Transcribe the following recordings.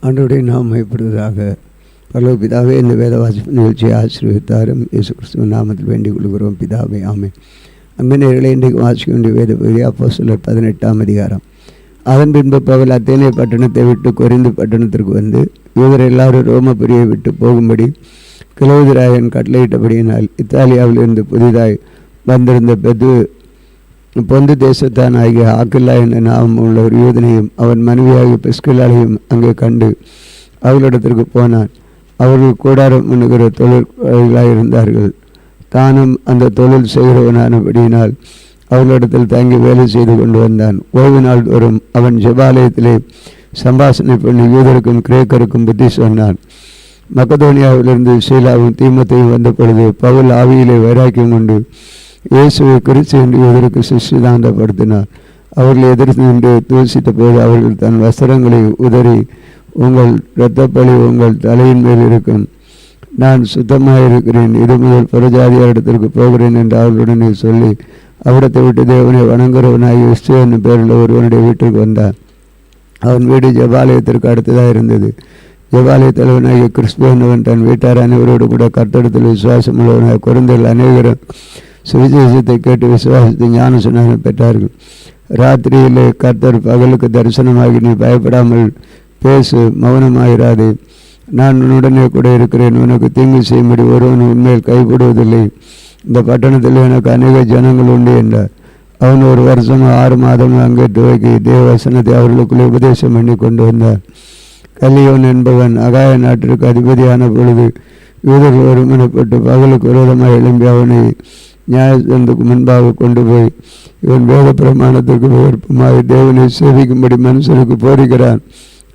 ஆண்டவருடைய நாமம் மையப்படுவதாக. பரலோக பிதாவே, இந்த வேத வாசிப்பு நிகழ்ச்சியை ஆசீர்வதித்தாரும் இயேசு கிறிஸ்துவின் நாமத்தில் வேண்டிக் கொள்கிறோம் பிதாவே, ஆமென். அன்பு நேயர்களே, இன்றைக்கு வாசிக்க வேண்டிய வேத பகுதி அப்போஸ்தலர் 18ஆம் அதிகாரம். அதன் பின்பு பவுல் அத்தேனே பட்டணத்தை விட்டு கொரிந்து பட்டணத்திற்கு வந்து யூதர் எல்லாரும் ரோமபுரியை விட்டு போகும்படி கிலோதிராயன் கட்டளையிட்டபடியினால் இத்தாலியாவிலிருந்து புதிதாய் வந்திருந்த பொந்து தேசத்தான் ஆகிய ஆக்கில்லா என்ற நாமம் உள்ள ஒரு யூதனையும் அவன் மனைவியாகிய பிரிஸ்கில்லாளையும் அங்கே கண்டு அவர்களிடத்திற்கு போனான். அவர்கள் கூடாரம் பண்ணுகிற தொழிலாயிருந்தார்கள். தானும் அந்த தொழில் செய்கிறவனானபடியினால் அவர்களிடத்தில் தங்கி வேலை செய்து கொண்டு வந்தான். ஓய்வு நாள் தோறும் அவன் ஜெபாலயத்திலே சம்பாஷணை பண்ணி யூதருக்கும் கிரேக்கருக்கும் புத்தி சொன்னான். மக்கதோனியாவிலிருந்து சீலாவும் தீமோத்தேயும் வந்த பொழுது பவுல் ஆவியிலே வைராக்கியம் கொண்டு இயேசுவை கிறிஸ்து என்று யூதருக்கு சிஷ்டாந்தப்படுத்தினார். அவர்கள் எதிர்த்து நின்று தூசித்த போது அவர்கள் தன் வஸ்திரங்களை உதறி, உங்கள் இரத்தப்பழி உங்கள் தலையின் மேல் இருக்கும், நான் சுத்தமாக இருக்கிறேன், இது முதல் புறஜாதியாரிடத்திற்கு போகிறேன் என்று அவர்களுடனே சொல்லி அவிடத்தை விட்டு தேவனை வணங்குறவனாகி கிறிஸ்து என்னும் பேரில் ஒருவனுடைய வீட்டிற்கு வந்தான். அவன் வீடு ஜெபாலயத்திற்கு அடுத்ததாக இருந்தது. ஜெபாலய தலைவனாகிய கிறிஸ்து என்னவன் தன் வீட்டார் அனைவரோடு கூட கர்த்தரிடத்தில் விசுவாசம் உள்ளவனாக கொரிந்தில் அநேகரும் சுவிசேஷத்தை கேட்டு விசுவாசத்தை ஞான சுனானம் பெற்றார்கள். ராத்திரியிலே கர்த்தர் பகலுக்கு தரிசனமாகி, நீ பயப்படாமல் பேசு, மௌனமாயிராது, நான் உன்னுடனே கூட இருக்கிறேன், உனக்கு தீங்கு செய்யும்படி ஒருவன் உண்மையில் கைவிடுவதில்லை, இந்த பட்டணத்தில் எனக்கு அநேக ஜனங்கள் உண்டு என்றார். அவன் 1 வருஷம் 6 மாதம் அங்கே துவக்கி தேவவசனத்தை அவர்களுக்குள்ளே உபதேசம் பண்ணி கொண்டு வந்தார். கல்லியோன் என்பவன் அகாய நாட்டிற்கு அதிபதியான பொழுது யூதர்கள் ஒருமனப்பட்டு பகலுக்கு விரோதமாக எழும்பி அவனை நியாயத்துக்கு முன்பாக கொண்டு போய், இவன் வேத பிரமாணத்திற்கு விருப்பமாக தேவனை சேவிக்கும்படி மனுஷனுக்கு போரிக்கிறான்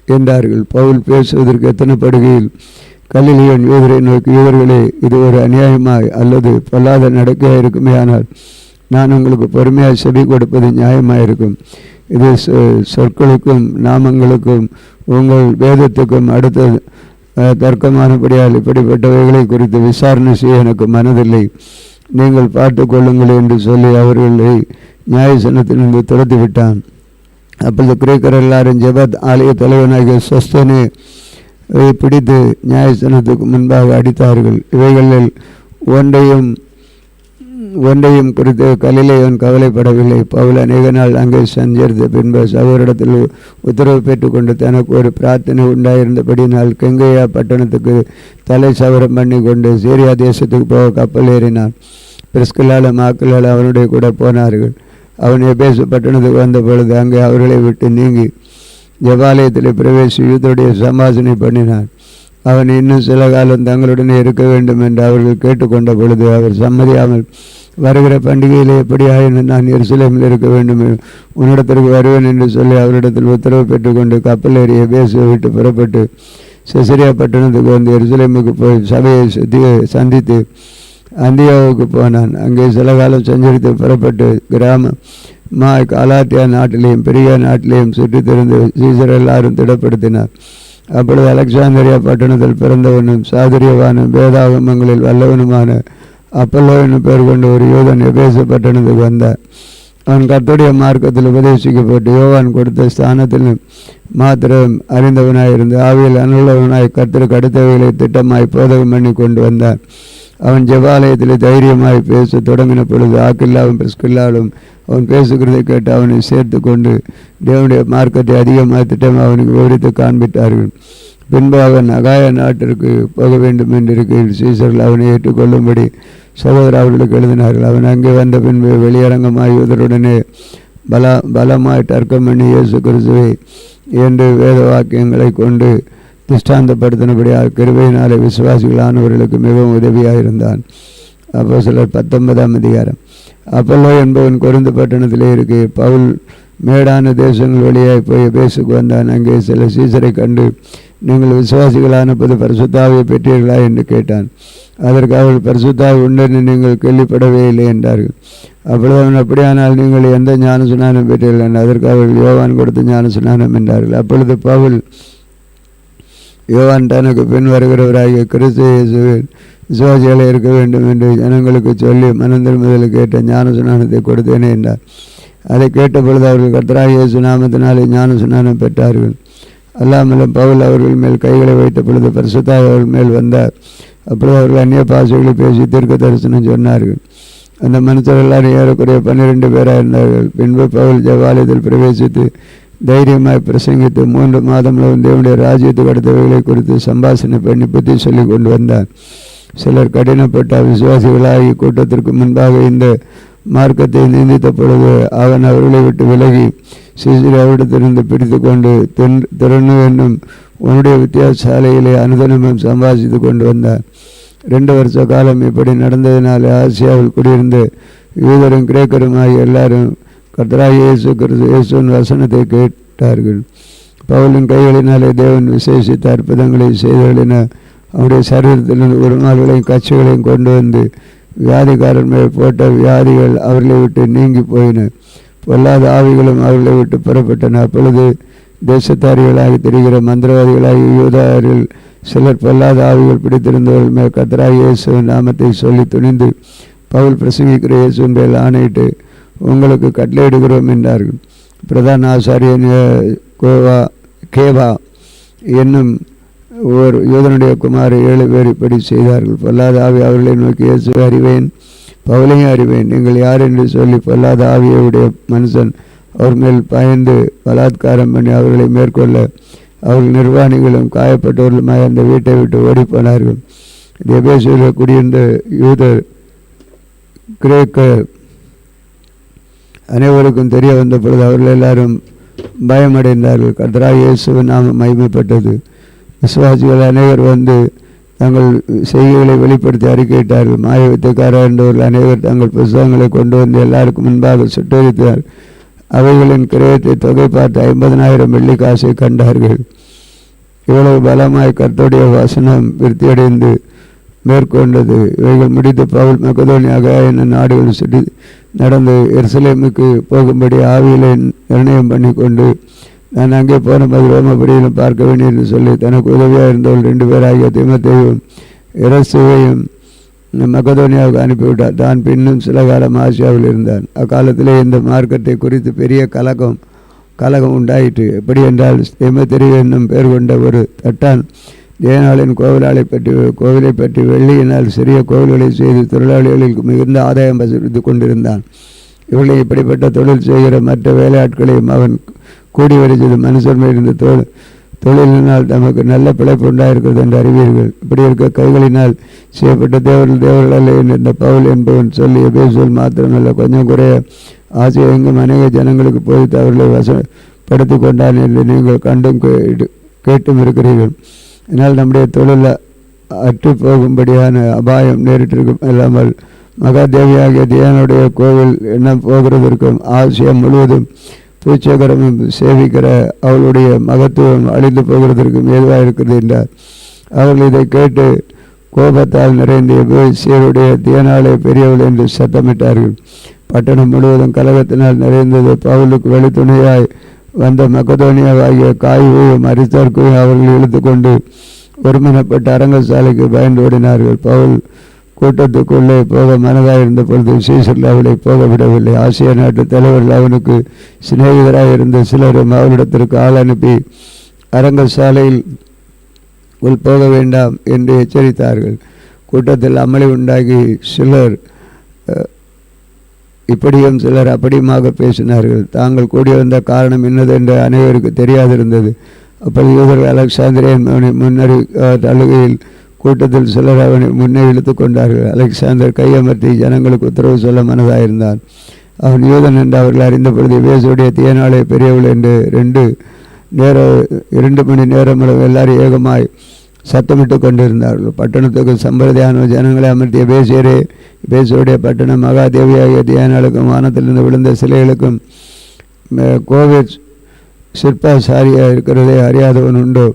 என்றார்கள். பவுல் பேசுவதற்கு எத்தனைப்படுகையில் கல்லியோன் யூதரை நோக்கி, யூதர்களே, இது ஒரு அநியாயமாய் அல்லது பொல்லாத நடக்கையாக இருக்குமே, ஆனால் நான் உங்களுக்கு பொறுமையாக செவி கொடுப்பது நியாயமாயிருக்கும். இது சொற்களுக்கும் நாமங்களுக்கும் உங்கள் வேதத்துக்கும் அடுத்த தர்க்கமானபடியால் இப்படிப்பட்டவைகளை குறித்து விசாரணை செய்ய எனக்கு மனதில்லை, நீங்கள் பார்த்து கொள்ளுங்கள் என்று சொல்லி அவர்களை நியாயசனத்திலிருந்து துரத்தி விட்டான். அப்பொழுது கிரேக்கர் எல்லாரும் ஜெபத் ஆலய தலைவனாகிய சொஸ்தனை பிடித்து நியாயசனத்துக்கு முன்பாக அடித்தார்கள். இவைகளில் ஒன்றையும் குறித்து கலிலேயன் கவலைப்படவில்லை. பவுல் அநேக நாள் அங்கே சஞ்சரித்த பின்பு சகோதரிடத்தில் உத்தரவு பெற்றுக்கொண்டு தனக்கு ஒரு பிரார்த்தனை உண்டாயிருந்தபடினால் கெங்கையா பட்டணத்துக்கு தலை சவரம் பண்ணி கொண்டு சீரியா தேசத்துக்கு போக கப்பல் ஏறினான். பிரிஸ்கில்லாலும் ஆக்கில்லாலும் அவனுடைய கூட போனார்கள். அவன் எபேசு பட்டணத்துக்கு வந்த பொழுது அங்கே அவர்களை விட்டு நீங்கி ஜெபாலயத்தில் பிரவேசி யூதருடைய சம்பாஷணை பண்ணினான். அவன் இன்னும் சில காலம் தங்களுடனே இருக்க வேண்டும் என்று அவர்கள் கேட்டுக்கொண்ட பொழுது அவர் சம்மதியாமல், வருகிற பண்டிகையில் எப்படியாயினும் நான் எருசலேமில் இருக்க வேண்டும், உன்னிடத்திற்கு வருவேன் என்று சொல்லி அவரிடத்தில் உத்தரவு பெற்றுக்கொண்டு கப்பல் ஏறி எபேசுவை விட்டு புறப்பட்டு செசரியா பட்டணத்துக்கு வந்து எருசலேமுக்கு போய் சபையை சந்தித்து அந்தியாவுக்கு போனான். அங்கே சில காலம் சஞ்சரித்து புறப்பட்டு கலாத்தியா நாட்டிலேயும் பெரிய நாட்டிலேயும் சுற்றி திறந்து சீசர் எல்லாரும் திடப்படுத்தினார். அப்பொழுது அலெக்சாந்திரியா பட்டணத்தில் பிறந்தவனும் சாதுரியவானும் வேதாகமங்களில் வல்லவனுமான அப்பல்லோ என்னும் பெயர் கொண்ட ஒரு யூதன் எபேசு பட்டணத்துக்கு வந்தார். அவன் கர்த்தருடைய மார்க்கத்தில் உபதேசிக்கப்பட்டு யோவான் கொடுத்த ஸ்தானத்தில் மாத்திரம் அறிந்தவனாயிருந்து ஆவியில் அனுள்ளவனாய் கர்த்தருக்கு அடுத்தவைகளை திட்டமாய் போதகம் பண்ணி கொண்டு வந்தான். அவன் ஜெபாலயத்தில் தைரியமாய் பேச தொடங்கின பொழுது ஆக்கில்லாவும் பிரிஸ்கில்லாலும் அவன் பேசுகிறதை கேட்டு அவனை சேர்த்து கொண்டு தேவனுடைய மார்க்கத்தை அதிகமாக திட்டமாக அவனுக்கு விவரித்து காண்பித்தார்கள். பின்பு அவன் அகாய நாட்டிற்கு போக வேண்டும் என்றிருக்கையில் சீசர்கள் அவனை ஏற்றுக்கொள்ளும்படி சகோதரர் அவர்களுக்கு எழுதினார்கள். அவன் அங்கே வந்த பின்பு வெளியரங்கமாய் யூதருடனே பலமாய் தர்க்கம் பண்ணி இயேசு கிறிஸ்துவை என்று வேத வாக்கியங்களை கொண்டு திஷ்டாந்தப்படுத்தினபடியாக கிருபையினாலே விசுவாசிகளானவர்களுக்கு மிகவும் உதவியாக இருந்தான். அப்போஸ்தலர் 19ஆம் அதிகாரம். அப்பல்லோ என்பவன் கொரிந்து பட்டணத்திலே இருக்கு. பவுல் மேடான தேசங்கள் வழியாய் போய் எபேசுக்கு வந்தான். அங்கே சில சீசரை கண்டு, நீங்கள் விசுவாசிகளான போது பரிசுத்தாவியை பெற்றீர்களா என்று கேட்டான். அதற்கு அவள், பரிசுத்தாவி உண்டென்று நீங்கள் கேள்விப்படவே இல்லை என்றார்கள். அப்பொழுது அவன், அப்படியானால் நீங்கள் எந்த ஞான சுனானம் பெற்றீர்கள் என்று. அதற்கு அவர்கள், யோவான் கொடுத்த ஞான சுனானம் என்றார்கள். அப்பொழுது பவுல், யோவான் தனக்கு பின் வருகிறவராகிய கிறிஸ்து இயேசுவில் விசுவாசிகளை இருக்க வேண்டும் என்று ஜனங்களுக்கு சொல்லி மனந்திரும்புதலுக்கு கேட்ட ஞான சுனானத்தை கொடுத்தேனே என்றார். அதை கேட்ட பொழுது அவர்கள் கர்த்தராகிய இயேசு நாமத்தினாலே ஞான சுனானம் பெற்றார்கள். அல்லாமலும் பவுல் அவர்கள் மேல் கைகளை வைத்த பொழுது பரிசுத்த அவர்கள் மேல் வந்தார். அப்பொழுது அவர்கள் அந்நிய பாஷைகளை பேசி தீர்க்க தரிசனம் சொன்னார்கள். அந்த மனுஷர் எல்லாரும் ஏறக்குறைய 12 பேராக இருந்தார்கள். பின்பு பவுல் ஜெபாலயத்தில் பிரவேசித்து தைரியமாய் பிரசங்கித்து 3 மாதங்களும் தேவனுடைய ராஜ்யத்துக்கு அடுத்தவைகளை குறித்து சம்பாஷணை பண்ணி புத்தி சொல்லி கொண்டு வந்தார். சிலர் கடினப்பட்ட விசுவாசிகளாகி கூட்டத்திற்கு முன்பாக இந்த மார்க்கத்தை நிந்தித்த பொழுது அவன் அவர்களை விட்டு விலகி சிசிறு அவரிடத்திலிருந்து பிடித்து கொண்டு திறனு என்னும் உன்னுடைய வித்தியாசாலையிலே அனுதினமும் சம்பாதித்து கொண்டு வந்தார். 2 வருஷ காலம் இப்படி நடந்ததினால ஆசியாவில் குடியிருந்த யூதரும் கிரேக்கரும் ஆகிய எல்லாரும் கர்த்தராகிய இயேசு கிறிஸ்து இயேசுவின் வசனத்தை கேட்டார்கள். பவுலின் கைகளினாலே தேவன் விசேஷித்த அற்புதங்களை செய்தவர்களின அவருடைய சரீரத்திலிருந்து உருமால்களையும் கட்சிகளையும் கொண்டு வந்து வியாதிக்காரன் மேல் போட்ட வியாதிகள் அவர்களை விட்டு நீங்கி போயின. பொல்லாத ஆவிகளும் அவர்களை விட்டு புறப்பட்டன. அப்பொழுது தேசத்தாரிகளாகி திரிகிற மந்திரவாதிகளாகி யூதரில் சிலர் பொல்லாத ஆவிகள் பிடித்திருந்தவர்கள் மேல் கர்த்தராகிய இயேசுவின் நாமத்தை சொல்லி துணிந்து பவுல் பிரசங்கிக்கிற இயேசுவின் மேல் ஆணையிட்டு உங்களுக்கு கட்டளையிடுகிறோம் என்றார்கள். பிரதான ஆசாரியன் கேவா என்னும் ஒரு யூதனுடைய குமார் 7 பேர் இப்படி செய்தார்கள். பொல்லாத ஆவி அவர்களை நோக்கி, இயேசு அறிவேன், பவுலையும் அறிவேன், நீங்கள் யார் என்று சொல்லி பொல்லாத ஆவியுடைய மனுஷன் அவர் மேல் பயந்து பலாத்காரம் பண்ணி அவர்களை மேற்கொள்ள அவர்கள் நிர்வாணிகளும் காயப்பட்டவர்களுமாய் அந்த வீட்டை விட்டு ஓடிப்போனார்கள். எபேசியில் குடியிருந்த யூதர் கிரேக்கர் அனைவருக்கும் தெரிய வந்த பொழுது அவர்கள் எல்லாரும் பயமடைந்தார்கள். கர்த்தராகிய இயேசுவின் நாமம் மகிமைப்பட்டது. விசுவாசிகள் அனைவர் வந்து தங்கள் செய்திகளை வெளிப்படுத்தி அறிக்கையிட்டார்கள். மாயவித்தைக்காரர் என்றவர்கள் அனைவர் தங்கள் புத்தகங்களை கொண்டு வந்து எல்லாருக்கும் முன்பாக சுட்டரித்தார். அவைகளின் கிரயத்தை தொகை பார்த்து 50,000 வெள்ளி காசை கண்டார்கள். இவ்வளவு பலமாய் கர்த்தருடைய வசனம் விருத்தியடைந்து மேற்கொண்டது. இவைகள் முடித்து பவுல் மக்கதோனியா என நாடுகள் சுற்றி நடந்து எருசலேமுக்கு போகும்படி ஆவியிலே நிர்ணயம் பண்ணி கொண்டு, நான் அங்கே போன போது ரோமபுரியிலும் பார்க்க வேண்டும் என்று சொல்லி தனக்கு உதவியாக இருந்தவர்கள் 2 பேராகிய தீமோத்தேயுவையும் எரசுவையும் மக்கதோனியாவுக்கு அனுப்பிவிட்டார். தான் பின்னும் சில காலம் ஆசியாவில் இருந்தான். அக்காலத்திலே இந்த மார்க்கத்தை குறித்து பெரிய கலகம் உண்டாயிற்று. எப்படி என்றால், தீமோத்தேயு என்னும் பெயர் கொண்ட ஒரு தட்டான் தேவனாளின் கோவிலை பற்றி வெள்ளியினால் சிறிய கோவில்களை செய்து தொழிலாளிகளுக்கு மிகுந்த ஆதாயம் வசூலித்து கொண்டிருந்தான். இவர்களை இப்படிப்பட்ட தொழில் செய்கிற மற்ற வேலையாட்களையும் அவன் கூடி வருகிறது. மனுஷன் இருந்த தொழிலினால் நமக்கு நல்ல பிழைப்பு உண்டாயிருக்கிறது என்று அறிவீர்கள். இப்படி இருக்க கைகளினால் செய்யப்பட்ட தேவர்கள் அல்ல இந்த பவுல் என்பவன் சொல்லி எபேசுவில் மாத்திரமல்ல கொஞ்சம் குறைய ஆசை எங்கும் அநேக ஜனங்களுக்கு போதித்து அவர்களை வசப்படுத்தி கொண்டான் என்று நீங்கள் கண்டும் கேட்டும் இருக்கிறீர்கள். இதனால் நம்முடைய தொழில் அற்று போகும்படியான அபாயம் நேரிட்டிருக்கும். இல்லாமல் மகாதேவியாகிய தியானுடைய கோவில் என்ன போகிறதற்கும் ஆசியம் முழுவதும் பூச்சகரமும் சேவிக்கிற அவளுடைய மகத்துவம் அழிந்து போகிறதற்கும் ஏதுவாக இருக்கிறது என்றார். அவர்கள் இதை கேட்டு கோபத்தால் நிறைந்த எபேசியருடைய தியானாலே பெரியவள் என்று சத்தமிட்டார்கள். பட்டணம் முழுவதும் கலகத்தினால் நிறைந்தது. பவுலுக்கு வெளித்துணையாய் வந்த மக்கதோனியாவாகிய காயுவையும் அரிஸ்தார்க்கையும் அவர்கள் இழுத்து கொண்டு ஒருமனப்பட்ட அரங்கசாலைக்கு பயந்து ஓடினார்கள். பவுல் கூட்டத்துக்குள்ளே போக மனதாக இருந்த பொழுது சீசர்கள் அவளை போக விடவில்லை. ஆசிய நாட்டு தலைவர்கள் அவனுக்கு சிநேகிதராக இருந்த சிலரும் அவளிடத்திற்கு ஆள் அனுப்பி அரங்கசாலையில் போக வேண்டாம் என்று எச்சரித்தார்கள். கூட்டத்தில் அமளி உண்டாகி சிலர் இப்படியும் சிலர் அப்படியுமாக பேசினார்கள். தாங்கள் கூடி வந்த காரணம் என்னது என்று அனைவருக்கு தெரியாதிருந்தது. அப்படி யூதர்கள் அலெக்சாந்திரியன் முன்னறி அழுகையில் கூட்டத்தில் சிலர் அவனை முன்னே இழுத்து கொண்டார்கள். அலெக்சாந்தர் கையமர்த்தி ஜனங்களுக்கு உத்தரவு சொல்ல மனதாயிருந்தான். அவன் யூதன் என்று அவர்கள் அறிந்த பொழுது இயேசுடைய தியனாலே பெரியவள் என்று 2 மணி நேரம் எல்லாரும் ஏகமாய் சத்தமிட்டு கொண்டிருந்தார்கள். பட்டணத்துக்கு சம்பிரதாயான ஜனங்களை அமர்த்திய பேசியுடைய பட்டணம் மகாதேவியாகிய தியானாளுக்கும் வானத்திலிருந்து விழுந்த சிலைகளுக்கும் கோவிட் சிற்பாசாரியாக இருக்கிறதை அறியாதவன் உண்டோ?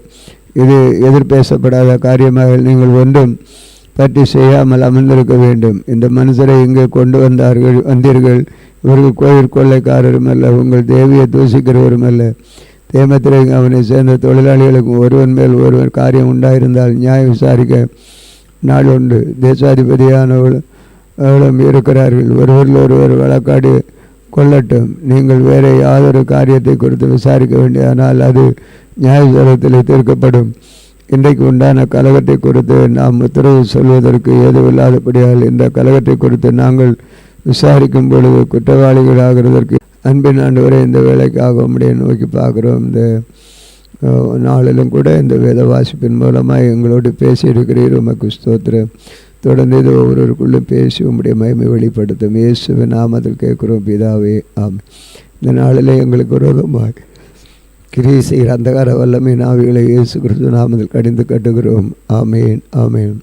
இது எதிர்பேசப்படாத காரியமாக நீங்கள் ஒன்றும் பற்றி செய்யாமல் அமர்ந்திருக்க வேண்டும். இந்த மனுஷரை இங்கே கொண்டு வந்தீர்கள். இவர்கள் கோயில் கொள்ளைக்காரரும் அல்ல, உங்கள் தேவியை தூசிக்கிறவரும் அல்ல. தேமத்திலே அவனை சேர்ந்த தொழிலாளிகளுக்கும் ஒருவன் மேல் ஒருவன் காரியம் உண்டாயிருந்தால் நியாயம் விசாரிக்க நாள் உண்டு. தேசாதிபதியானவர்களும் இருக்கிறார்கள். ஒருவர் வழக்காடி கொள்ளட்டும். நீங்கள் வேறு யாதொரு காரியத்தை குறித்து விசாரிக்க வேண்டியதானால் அது நியாயஸ்தலத்தில் தீர்க்கப்படும். இன்றைக்கு உண்டான கலகத்தை குறித்து நாம் உத்தரவு சொல்வதற்கு ஏதுவில்லாதபடியால் இந்த கலகத்தை குறித்து நாங்கள் விசாரிக்கும் பொழுது குற்றவாளிகளாகிறதற்கு அன்பின் ஆண்டவரை இந்த வேலைக்காக உம்முடைய நோக்கி பார்க்குறோம். இந்த நாளிலும் கூட இந்த வேத வாசிப்பின் மூலமாக எங்களோடு பேசியிருக்கிறீர். உமக்கு ஸ்தோத்திரம். தொடர்ந்து இது ஒவ்வொருவருக்குள்ளும் பேசி உம்முடைய மகிமை வெளிப்படுத்தும். இயேசுவின் நாமத்தில் கேட்குறோம் பிதாவே, ஆமென். இந்த நாளில் எங்களுக்கு விரோதமாக கிரியை செய்கிற அந்தகார வல்லமை ஆவிகளை இயேசு கிறிஸ்து நாமத்தில் கடிந்து கட்டுகிறோம். ஆமேன், ஆமேன்.